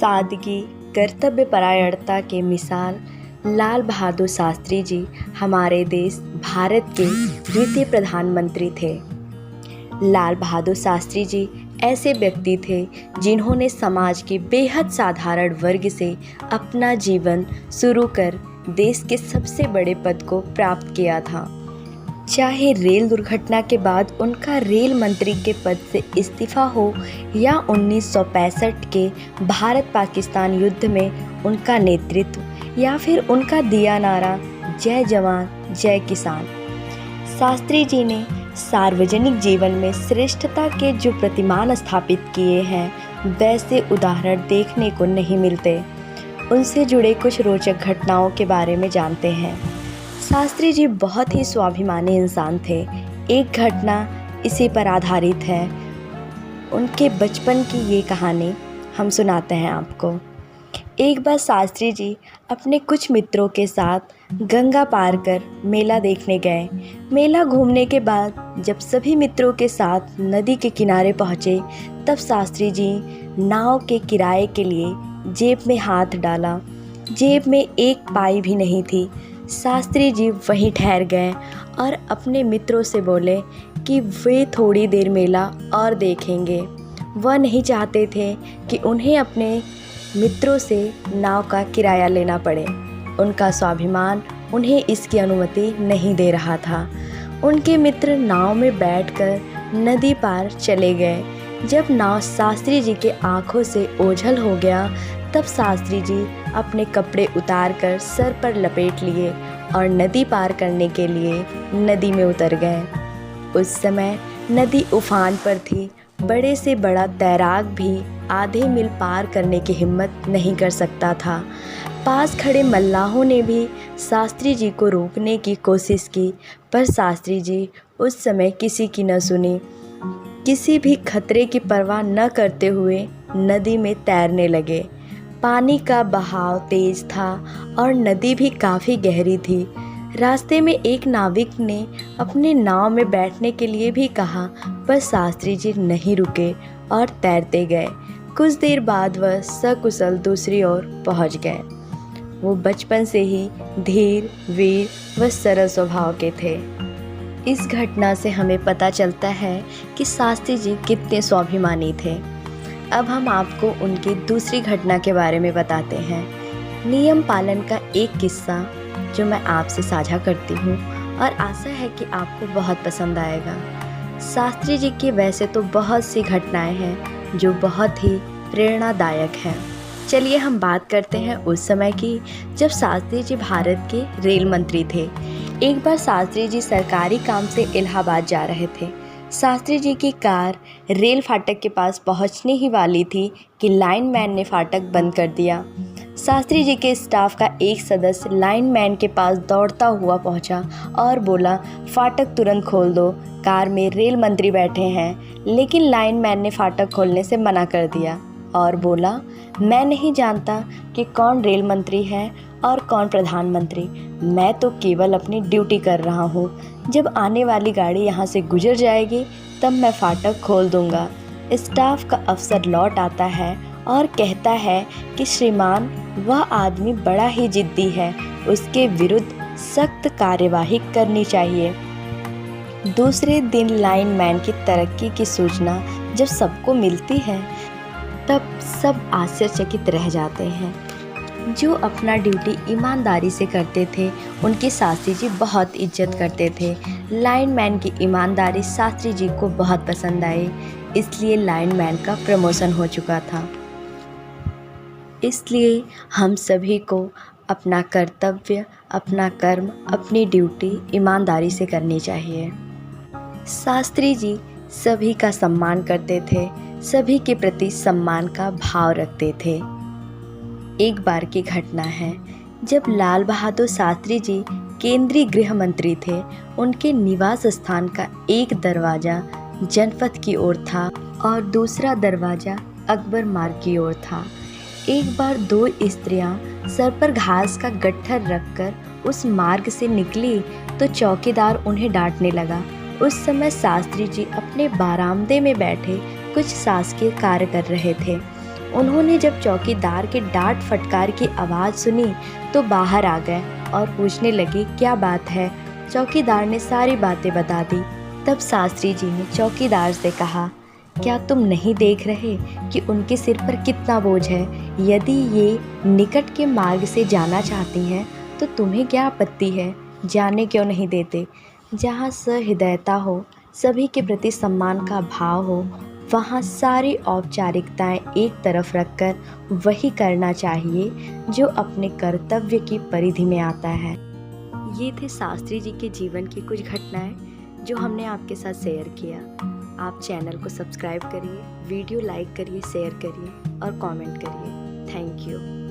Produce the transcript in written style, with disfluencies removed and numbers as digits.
सादगी, कर्तव्यपरायणता के मिसाल लाल बहादुर शास्त्री जी हमारे देश भारत के द्वितीय प्रधानमंत्री थे। लाल बहादुर शास्त्री जी ऐसे व्यक्ति थे जिन्होंने समाज के बेहद साधारण वर्ग से अपना जीवन शुरू कर देश के सबसे बड़े पद को प्राप्त किया था। चाहे रेल दुर्घटना के बाद उनका रेल मंत्री के पद से इस्तीफा हो या 1965 के भारत पाकिस्तान युद्ध में उनका नेतृत्व या फिर उनका दिया नारा जय जवान जय किसान, शास्त्री जी ने सार्वजनिक जीवन में श्रेष्ठता के जो प्रतिमान स्थापित किए हैं वैसे उदाहरण देखने को नहीं मिलते। उनसे जुड़े कुछ रोचक घटनाओं के बारे में जानते हैं। शास्त्री जी बहुत ही स्वाभिमानी इंसान थे। एक घटना इसी पर आधारित है। उनके बचपन की ये कहानी हम सुनाते हैं आपको। एक बार शास्त्री जी अपने कुछ मित्रों के साथ गंगा पार कर मेला देखने गए। मेला घूमने के बाद जब सभी मित्रों के साथ नदी के किनारे पहुँचे तब शास्त्री जी नाव के किराए के लिए जेब में हाथ डाला। जेब में एक पाई भी नहीं थी। शास्त्री जी वहीं ठहर गए और अपने मित्रों से बोले कि वे थोड़ी देर मेला और देखेंगे। वह नहीं चाहते थे कि उन्हें अपने मित्रों से नाव का किराया लेना पड़े। उनका स्वाभिमान उन्हें इसकी अनुमति नहीं दे रहा था। उनके मित्र नाव में बैठकर नदी पार चले गए। जब नाव शास्त्री जी के आँखों से ओझल हो गया तब शास्त्री जी अपने कपड़े उतारकर सर पर लपेट लिए और नदी पार करने के लिए नदी में उतर गए। उस समय नदी उफान पर थी। बड़े से बड़ा तैराक भी आधे मील पार करने की हिम्मत नहीं कर सकता था। पास खड़े मल्लाहों ने भी शास्त्री जी को रोकने की कोशिश की, पर शास्त्री जी उस समय किसी की न सुनी। किसी भी खतरे की परवाह न करते हुए नदी में तैरने लगे। पानी का बहाव तेज था और नदी भी काफ़ी गहरी थी। रास्ते में एक नाविक ने अपने नाव में बैठने के लिए भी कहा, पर शास्त्री जी नहीं रुके और तैरते गए। कुछ देर बाद वह सकुशल दूसरी ओर पहुंच गए। वो बचपन से ही धीर, वीर व सरल स्वभाव के थे। इस घटना से हमें पता चलता है कि शास्त्री जी कितने स्वाभिमानी थे। अब हम आपको उनकी दूसरी घटना के बारे में बताते हैं। नियम पालन का एक किस्सा जो मैं आपसे साझा करती हूँ और आशा है कि आपको बहुत पसंद आएगा। शास्त्री जी की वैसे तो बहुत सी घटनाएं हैं जो बहुत ही प्रेरणादायक हैं। चलिए हम बात करते हैं उस समय की जब शास्त्री जी भारत के रेल मंत्री थे। एक बार शास्त्री जी सरकारी काम से इलाहाबाद जा रहे थे। शास्त्री जी की कार रेल फाटक के पास पहुंचने ही वाली थी कि लाइनमैन ने फाटक बंद कर दिया। शास्त्री जी के स्टाफ का एक सदस्य लाइनमैन के पास दौड़ता हुआ पहुंचा और बोला, फाटक तुरंत खोल दो, कार में रेल मंत्री बैठे हैं। लेकिन लाइनमैन ने फाटक खोलने से मना कर दिया और बोला, मैं नहीं जानता कि कौन रेल मंत्री है और कौन प्रधानमंत्री। मैं तो केवल अपनी ड्यूटी कर रहा हूँ। जब आने वाली गाड़ी यहाँ से गुजर जाएगी तब मैं फाटक खोल दूँगा। स्टाफ का अफसर लौट आता है और कहता है कि श्रीमान, वह आदमी बड़ा ही जिद्दी है, उसके विरुद्ध सख्त कार्यवाही करनी चाहिए। दूसरे दिन लाइनमैन की तरक्की की सूचना जब सबको मिलती है तब सब आश्चर्यचकित रह जाते हैं। जो अपना ड्यूटी ईमानदारी से करते थे उनकी शास्त्री जी बहुत इज्जत करते थे। लाइनमैन की ईमानदारी शास्त्री जी को बहुत पसंद आई, इसलिए लाइनमैन का प्रमोशन हो चुका था। इसलिए हम सभी को अपना कर्तव्य, अपना कर्म, अपनी ड्यूटी ईमानदारी से करनी चाहिए। शास्त्री जी सभी का सम्मान करते थे, सभी के प्रति सम्मान का भाव रखते थे। एक बार की घटना है जब लाल बहादुर शास्त्री जी केंद्रीय गृह मंत्री थे। उनके निवास स्थान का एक दरवाज़ा जनपथ की ओर था और दूसरा दरवाज़ा अकबर मार्ग की ओर था। एक बार दो स्त्रियां सर पर घास का गट्ठर रखकर उस मार्ग से निकली तो चौकीदार उन्हें डांटने लगा। उस समय शास्त्री जी अपने बारामदे में बैठे कुछ शासकीय कार्य कर रहे थे। उन्होंने जब चौकीदार के डांट फटकार की आवाज़ सुनी तो बाहर आ गए और पूछने लगे क्या बात है। चौकीदार ने सारी बातें बता दी। तब शास्त्री जी ने चौकीदार से कहा, क्या तुम नहीं देख रहे कि उनके सिर पर कितना बोझ है? यदि ये निकट के मार्ग से जाना चाहती हैं तो तुम्हें क्या आपत्ति है? जाने क्यों नहीं देते? जहाँ सहृदयता हो, सभी के प्रति सम्मान का भाव हो, वहाँ सारी औपचारिकताएं एक तरफ रखकर वही करना चाहिए जो अपने कर्तव्य की परिधि में आता है। ये थे शास्त्री जी के जीवन की कुछ घटनाएं जो हमने आपके साथ शेयर किया। आप चैनल को सब्सक्राइब करिए, वीडियो लाइक करिए, शेयर करिए और कमेंट करिए। Thank you.